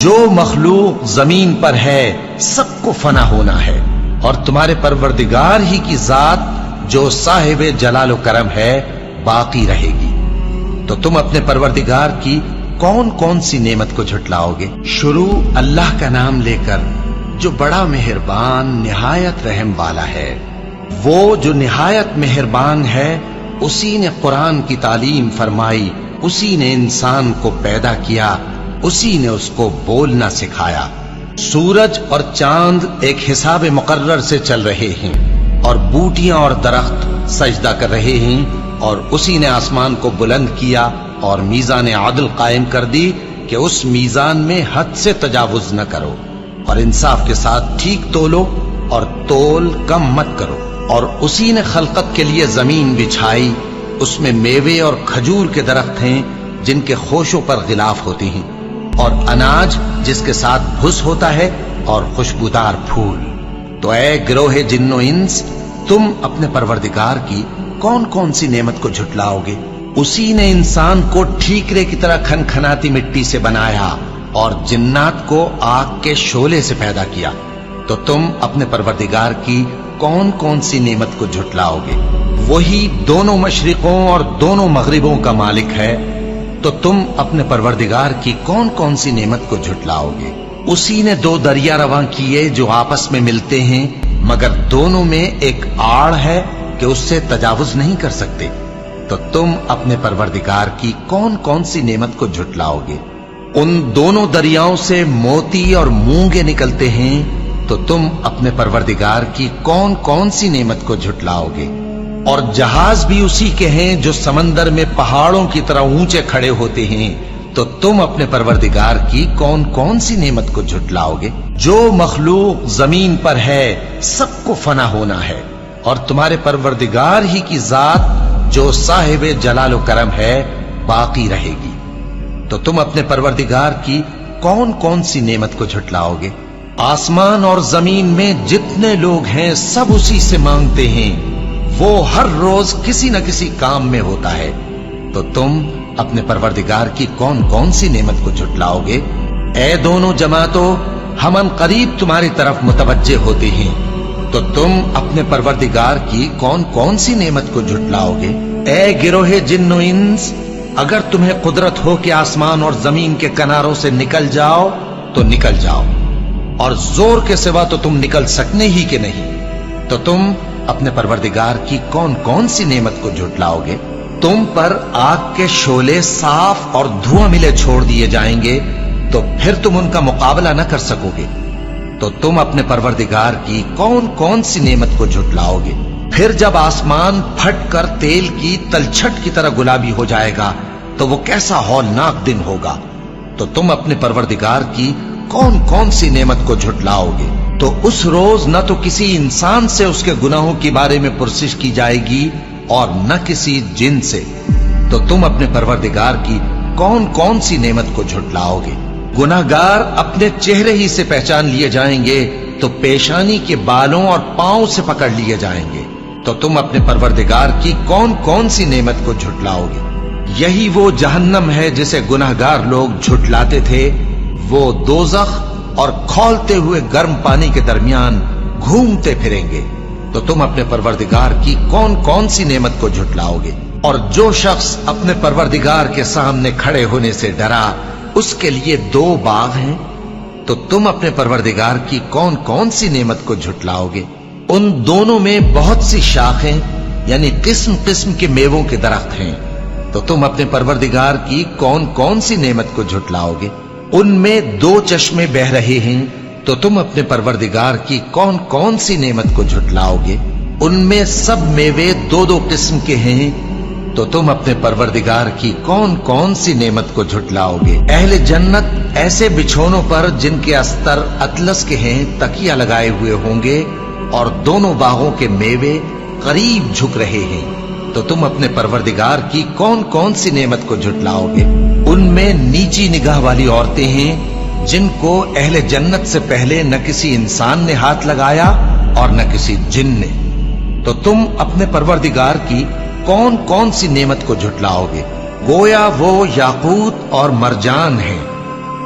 جو مخلوق زمین پر ہے سب کو فنا ہونا ہے، اور تمہارے پروردگار ہی کی ذات جو صاحب جلال و کرم ہے باقی رہے گی۔ تو تم اپنے پروردگار کی کون کون سی نعمت کو جھٹلاؤ گے؟ شروع اللہ کا نام لے کر جو بڑا مہربان نہایت رحم والا ہے۔ وہ جو نہایت مہربان ہے، اسی نے قرآن کی تعلیم فرمائی، اسی نے انسان کو پیدا کیا، اسی نے اس کو بولنا سکھایا۔ سورج اور چاند ایک حساب مقرر سے چل رہے ہیں، اور بوٹیاں اور درخت سجدہ کر رہے ہیں، اور اسی نے آسمان کو بلند کیا اور میزان عدل قائم کر دی کہ اس میزان میں حد سے تجاوز نہ کرو، اور انصاف کے ساتھ ٹھیک تولو اور تول کم مت کرو۔ اور اسی نے خلقت کے لیے زمین بچھائی، اس میں میوے اور کھجور کے درخت ہیں جن کے خوشوں پر غلاف ہوتی ہیں، اور اناج جس کے ساتھ بھس ہوتا ہے، اور خوشبودار پھول۔ تو اے گروہ جن و انس، تم اپنے پروردگار کی کون کون سی نعمت کو جھٹلاؤ گے؟ اسی نے انسان کو ٹھیکرے کی طرح کھنکھناتی مٹی سے بنایا، اور جنات کو آگ کے شعلے سے پیدا کیا۔ تو تم اپنے پروردگار کی کون کون سی نعمت کو جھٹلاؤ گے؟ وہی دونوں مشرقوں اور دونوں مغربوں کا مالک ہے، تو تم اپنے پروردگار کی کون کون سی نعمت کو جھٹلاؤ گے؟ اسی نے دو دریا رواں کیے جو آپس میں ملتے ہیں، مگر دونوں میں ایک آڑ ہے کہ اس سے تجاوز نہیں کر سکتے۔ تو تم اپنے پروردگار کی کون کون سی نعمت کو جھٹلاؤ گے؟ ان دونوں دریاؤں سے موتی اور مونگے نکلتے ہیں، تو تم اپنے پروردگار کی کون کون سی نعمت کو جھٹلاؤ گے؟ اور جہاز بھی اسی کے ہیں جو سمندر میں پہاڑوں کی طرح اونچے کھڑے ہوتے ہیں، تو تم اپنے پروردگار کی کون کون سی نعمت کو جھٹلاؤ گے؟ جو مخلوق زمین پر ہے سب کو فنا ہونا ہے، اور تمہارے پروردگار ہی کی ذات جو صاحب جلال و کرم ہے باقی رہے گی۔ تو تم اپنے پروردگار کی کون کون سی نعمت کو جھٹلاؤ گے؟ آسمان اور زمین میں جتنے لوگ ہیں سب اسی سے مانگتے ہیں، وہ ہر روز کسی نہ کسی کام میں ہوتا ہے۔ تو تم اپنے پروردگار کی کون کون سی نعمت کو جھٹلاؤ گے؟ اے دونوں جماعتوں، ہم ان قریب تمہاری طرف متوجہ ہوتے ہیں، تو تم اپنے پروردگار کی کون کون سی نعمت کو جھٹلاؤ گے؟ اے گروہ جن و انس، اگر تمہیں قدرت ہو کہ آسمان اور زمین کے کناروں سے نکل جاؤ تو نکل جاؤ، اور زور کے سوا تو تم نکل سکنے ہی کہ نہیں، تو تم اپنے پروردگار کی کون کون سی نعمت کو جھٹلاؤ گے؟ تم پر آگ کے شعلے صاف اور دھواں ملے چھوڑ دیے جائیں گے، تو پھر تم ان کا مقابلہ نہ کر سکو گے۔ تو تم اپنے پروردگار کی کون کون سی نعمت کو جھٹلاؤ گے؟ پھر جب آسمان پھٹ کر تیل کی تلچھٹ کی طرح گلابی ہو جائے گا تو وہ کیسا ہولناک دن ہوگا۔ تو تم اپنے پروردگار کی کون کون سی نعمت کو جھٹلاؤ گے؟ تو اس روز نہ تو کسی انسان سے اس کے گناہوں کے بارے میں پرسش کی جائے گی اور نہ کسی جن سے۔ تو تم اپنے پروردگار کی کون کون سی نعمت کو جھٹلاؤ گے؟ گناہگار اپنے چہرے ہی سے پہچان لیے جائیں گے، تو پیشانی کے بالوں اور پاؤں سے پکڑ لیے جائیں گے۔ تو تم اپنے پروردگار کی کون کون سی نعمت کو جھٹلاؤ گے؟ یہی وہ جہنم ہے جسے گناہگار لوگ جھٹلاتے تھے، وہ دوزخ اور کھولتے ہوئے گرم پانی کے درمیان گھومتے پھریں گے۔ تو تم اپنے پروردگار کی کون کون سی نعمت کو جھٹلاؤ گے؟ اور جو شخص اپنے پروردگار کے سامنے کھڑے ہونے سے ڈرا، اس کے لیے دو باغ ہیں، تو تم اپنے پروردگار کی کون کون سی نعمت کو جھٹلاؤ گے؟ ان دونوں میں بہت سی شاخیں یعنی قسم قسم کے میووں کے درخت ہیں، تو تم اپنے پروردگار کی کون کون سی نعمت کو جھٹلاؤ گے؟ ان میں دو چشمے بہ رہے ہیں، تو تم اپنے پروردگار کی کون کون سی نعمت کو جھٹلاؤ گے؟ ان میں سب میوے دو دو قسم کے ہیں، تو تم اپنے پروردگار کی کون کون سی نعمت کو جھٹلاؤ گے؟ اہل جنت ایسے بچھونوں پر جن کے استر اطلس کے ہیں تکیہ لگائے ہوئے ہوں گے، اور دونوں باغوں کے میوے قریب جھک رہے ہیں، تو تم اپنے پروردگار کی کون کون سی نعمت کو جھٹلاؤ گے؟ ان میں نیچی نگاہ والی عورتیں ہیں جن کو اہل جنت سے پہلے نہ کسی انسان نے ہاتھ لگایا اور نہ کسی جن نے۔ تو تم اپنے پروردگار کی کون کون سی نعمت کو جھٹلاؤ گے؟ گویا وہ یاقوت اور مرجان ہیں،